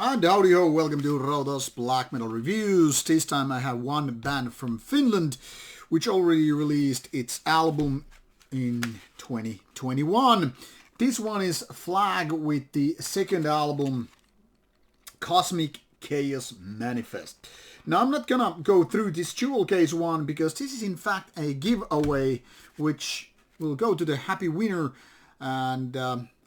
And howdy ho, welcome to Rauta's Black Metal Reviews. This time I have one band from Finland, which already released its album in 2021. This one is Flagg with the second album, Cosmic Chaos Manifest. Now I'm not gonna go through this jewel case one because this is in fact a giveaway which will go to the happy winner, and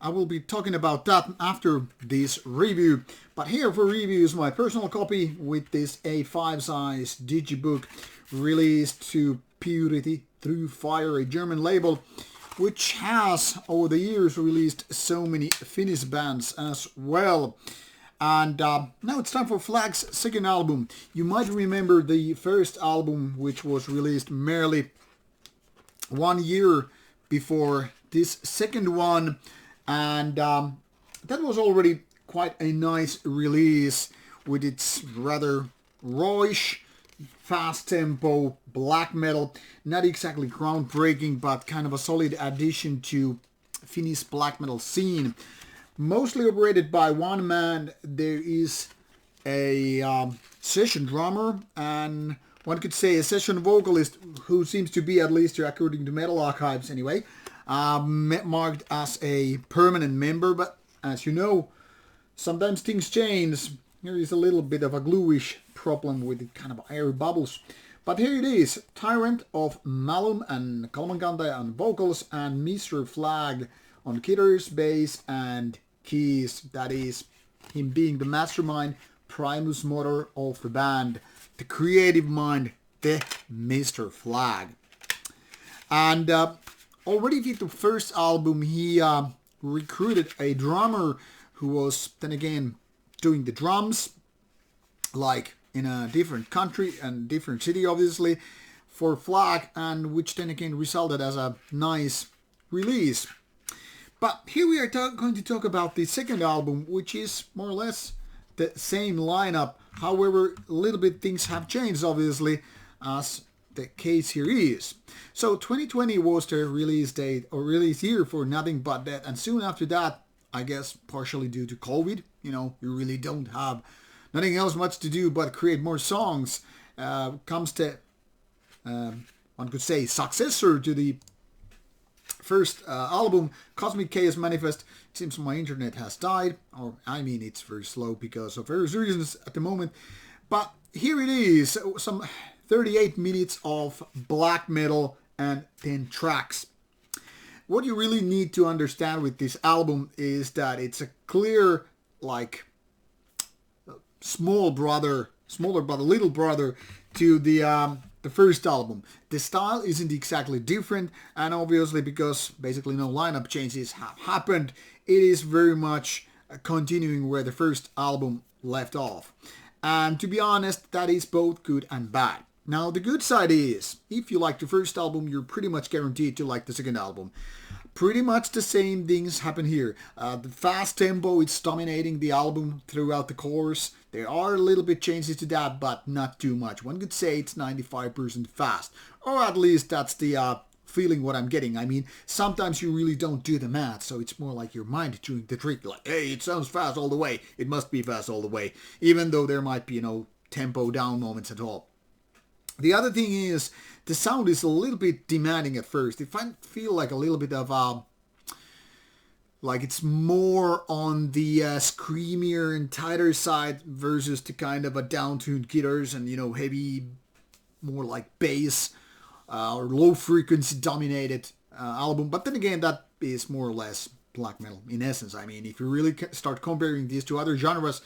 I will be talking about that after this review. But here for review is my personal copy with this A5 size Digi book released to Purity Through Fire, a German label, which has over the years released so many Finnish bands as well. And now it's time for Flagg's second album. You might remember the first album, which was released merely 1 year before this second one, and that was already quite a nice release with its rather rawish, fast tempo black metal. Not exactly groundbreaking, but kind of a solid addition to Finnish black metal scene. Mostly operated by one man. There is a session drummer and one could say a session vocalist who seems to be, at least according to Metal Archives anyway, marked as a permanent member. But as you know, sometimes things change. Here is a little bit of a gluish problem with the kind of air bubbles. But here it is, Tyrant of Malum and Kalmankantaja on vocals and Mr. Flagg on guitars, bass and keys. That is him being the mastermind, primus motor of the band, the creative mind, the Mr. Flagg. And already with the first album he recruited a drummer who was then again doing the drums, like in a different country and different city obviously, for Flagg, and which then again resulted as a nice release. But here we are going to talk about the second album, which is more or less the same lineup. However, a little bit things have changed obviously, as the case here is. So 2020 was the release date or release year for Nothing But Death, and soon after that, I guess partially due to COVID, you really don't have nothing else much to do but create more songs, comes the, one could say, successor to the first album, Cosmic Chaos Manifest. It seems my internet has died, or I mean it's very slow because of various reasons at the moment. But here it is, some 38 minutes of black metal and 10 tracks. What you really need to understand with this album is that it's a clear, like, smaller brother, little brother to the first album. The style isn't exactly different, and obviously because basically no lineup changes have happened, it is very much continuing where the first album left off. And to be honest, that is both good and bad. Now the good side is, if you like the first album, you're pretty much guaranteed to like the second album. Pretty much the same things happen here. The fast tempo is dominating the album throughout the course. There are a little bit changes to that, but not too much. One could say it's 95% fast, or at least that's the feeling what I'm getting. I mean, sometimes you really don't do the math, so it's more like your mind doing the trick. Like, hey, it sounds fast all the way. It must be fast all the way, even though there might be, tempo down moments at all. The other thing is, the sound is a little bit demanding at first. It feel like a little bit of like it's more on the screamier and tighter side versus the kind of a down-tuned guitars and, heavy, more like bass or low frequency dominated album. But then again, that is more or less black metal in essence. I mean, if you really start comparing these to other genres,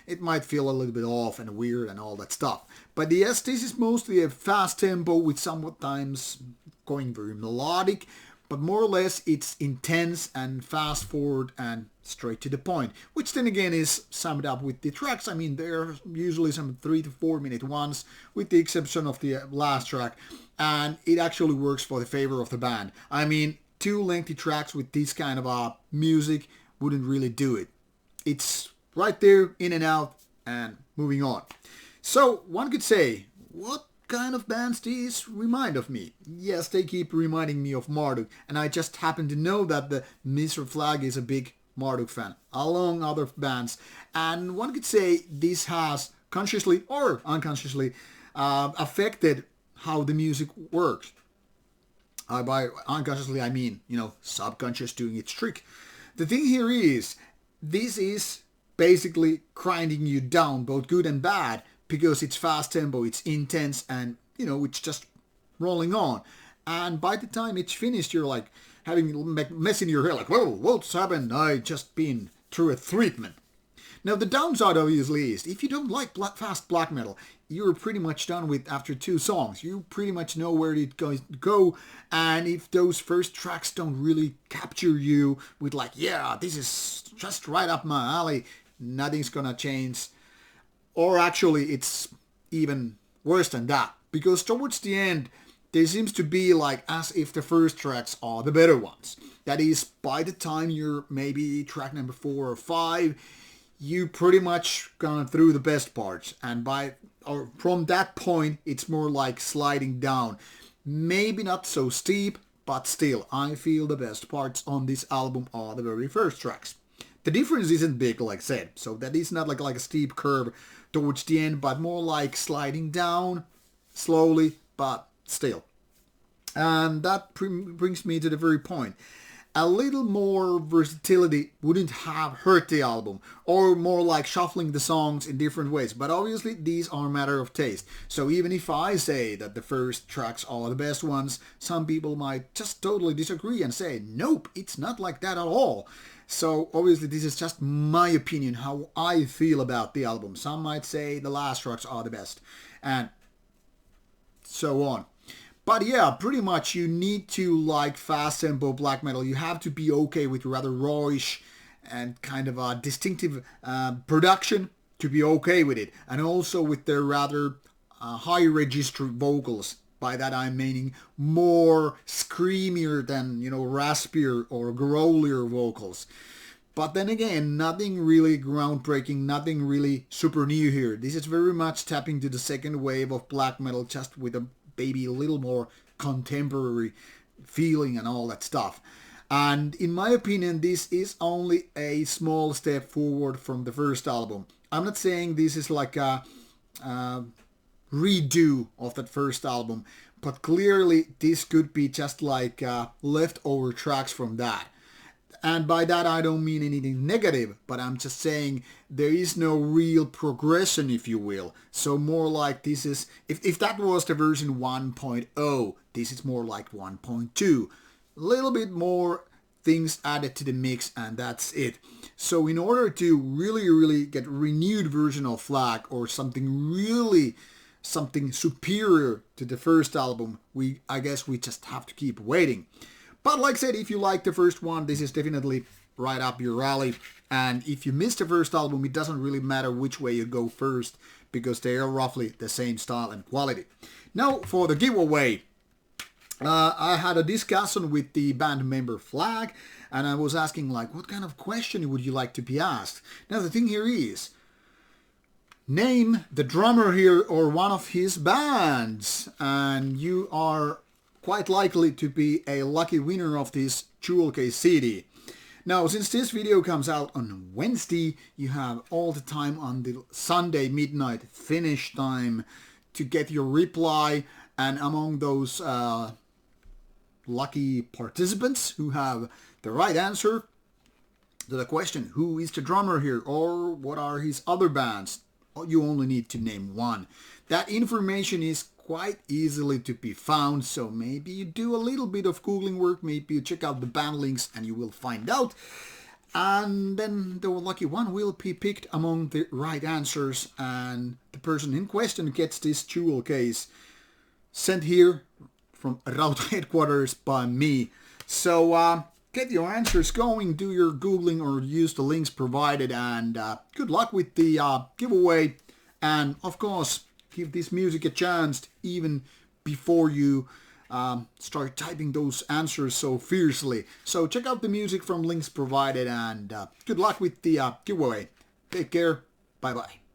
it might feel a little bit off and weird and all that stuff. But yes, this is mostly a fast tempo with sometimes going very melodic, but more or less it's intense and fast forward and straight to the point, which then again is summed up with the tracks. I mean, there are usually some 3 to 4 minute ones, with the exception of the last track, and it actually works for the favor of the band. I mean, 2 lengthy tracks with this kind of music wouldn't really do it. It's right there, in and out, and moving on. So, one could say, what kind of bands these remind of me? Yes, they keep reminding me of Marduk, and I just happen to know that the Mr. Flagg is a big Marduk fan, along other bands. And one could say this has consciously or unconsciously affected how the music works. By unconsciously, I mean, subconscious doing its trick. The thing here is, this is basically grinding you down, both good and bad, because it's fast tempo, it's intense, and, it's just rolling on. And by the time it's finished, you're like having mess in your hair, like, whoa, what's happened? I just been through a treatment. Now, the downside obviously is, if you don't like fast black metal, you're pretty much done with after 2 songs. You pretty much know where it's going to go, and if those first tracks don't really capture you with like, yeah, this is just right up my alley, nothing's gonna change. Or actually, it's even worse than that, because towards the end, there seems to be like as if the first tracks are the better ones. That is, by the time you're maybe track number 4 or 5, you pretty much gone through the best parts, and from that point it's more like sliding down. Maybe not so steep, but still, I feel the best parts on this album are the very first tracks. The difference isn't big, like I said, so that is not like a steep curve towards the end, but more like sliding down slowly, but still. And that brings me to the very point. A little more versatility wouldn't have hurt the album, or more like shuffling the songs in different ways, but obviously these are a matter of taste. So even if I say that the first tracks are the best ones, some people might just totally disagree and say, nope, it's not like that at all. So obviously this is just my opinion, how I feel about the album. Some might say the last tracks are the best, and so on. But yeah, pretty much you need to like fast tempo black metal. You have to be okay with rather rawish and kind of a distinctive production to be okay with it. And also with their rather high register vocals. By that I'm meaning more screamier than, raspier or growlier vocals. But then again, nothing really groundbreaking, nothing really super new here. This is very much tapping to the second wave of black metal, just with a maybe a little more contemporary feeling and all that stuff. And in my opinion, this is only a small step forward from the first album. I'm not saying this is like a redo of that first album, but clearly this could be just like leftover tracks from that. And by that I don't mean anything negative, but I'm just saying there is no real progression, if you will. So more like this is, if that was the version 1.0, this is more like 1.2. A little bit more things added to the mix, and that's it. So in order to really get a renewed version of Flagg, or something superior to the first album, I guess we just have to keep waiting. But like I said, if you like the first one, this is definitely right up your alley. And if you missed the first album, it doesn't really matter which way you go first, because they are roughly the same style and quality. Now for the giveaway. I had a discussion with the band member Flagg, and I was asking like, what kind of question would you like to be asked? Now the thing here is, name the drummer here or one of his bands, and you are quite likely to be a lucky winner of this jewel case CD. Now, since this video comes out on Wednesday, you have all the time until Sunday midnight Finnish time to get your reply, and among those lucky participants who have the right answer to the question, who is the drummer here or what are his other bands, you only need to name one. That information is quite easily to be found, so maybe you do a little bit of googling work, maybe you check out the bandlinks and you will find out, and then the lucky one will be picked among the right answers, and the person in question gets this jewel case sent here from Rauta headquarters by me. So get your answers going, do your googling or use the links provided, and good luck with the giveaway, and of course give this music a chance even before you start typing those answers so fiercely. So check out the music from links provided, and good luck with the giveaway. Take care. Bye bye.